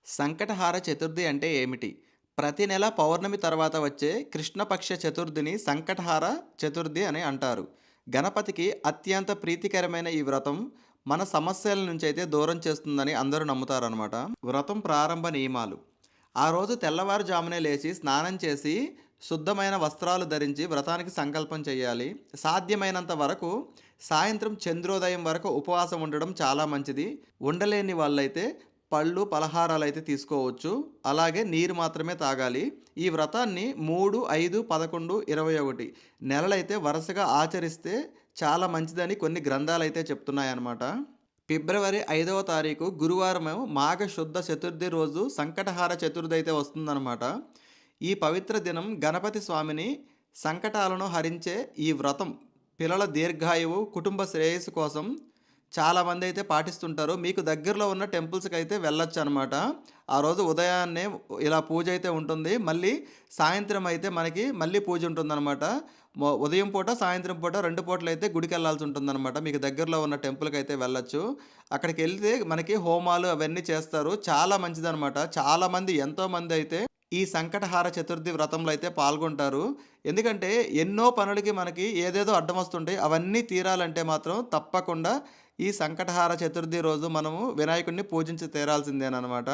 సంకటహార చతుర్థి అంటే ఏమిటి? ప్రతి నెల పౌర్ణమి తర్వాత వచ్చే కృష్ణపక్ష చతుర్థిని సంకటహార చతుర్థి అని అంటారు. గణపతికి అత్యంత ప్రీతికరమైన ఈ వ్రతం మన సమస్యల నుంచైతే దూరం చేస్తుందని అందరూ నమ్ముతారనమాట. వ్రతం ప్రారంభ నియమాలు. ఆ రోజు తెల్లవారుజామునే లేచి స్నానం చేసి శుద్ధమైన వస్త్రాలు ధరించి వ్రతానికి సంకల్పం చేయాలి. సాధ్యమైనంత వరకు సాయంత్రం చంద్రోదయం వరకు ఉపవాసం ఉండడం చాలా మంచిది. ఉండలేని వాళ్ళైతే పళ్ళు, పలహారాలైతే తీసుకోవచ్చు. అలాగే నీరు మాత్రమే తాగాలి. ఈ వ్రతాన్ని 3, 5, 11, 21 నెలలైతే వరుసగా ఆచరిస్తే చాలా మంచిదని కొన్ని గ్రంథాలైతే చెప్తున్నాయన్నమాట. ఫిబ్రవరి 5వ తారీఖు గురువారం మాఘ శుద్ధ చతుర్థి రోజు సంకటహార చతుర్థి అయితే వస్తుందన్నమాట. ఈ పవిత్ర దినం గణపతి స్వామిని సంకటాలను హరించే ఈ వ్రతం పిల్లల దీర్ఘాయువు, కుటుంబ శ్రేయస్సు కోసం చాలామంది అయితే పాటిస్తుంటారు. మీకు దగ్గరలో ఉన్న టెంపుల్స్‌కి అయితే వెళ్ళొచ్చు అనమాట. ఆ రోజు ఉదయాన్నే ఇలా పూజ అయితే ఉంటుంది. మళ్ళీ సాయంత్రం అయితే మనకి మళ్ళీ పూజ ఉంటుందనమాట. ఉదయం పూట, సాయంత్రం పూట 2 పూటలైతే గుడికెళ్ళాల్సి ఉంటుందనమాట. మీకు దగ్గరలో ఉన్న టెంపుల్‌కి అయితే వెళ్ళొచ్చు. అక్కడికెళ్తే మనకి హోమాలు అవన్నీ చేస్తారు. చాలా మంచిదనమాట. చాలామంది ఎంతోమంది అయితే ఈ సంకటహార చతుర్థి వ్రతంలో అయితే పాల్గొంటారు. ఎందుకంటే ఎన్నో పనులకి మనకి ఏదేదో అడ్డమొస్తుంటాయి. అవన్నీ తీరాలంటే మాత్రం తప్పకుండా ఈ సంకటహార చతుర్థి రోజు మనము వినాయకుడిని పూజించి తీరాల్సిందేననమాట.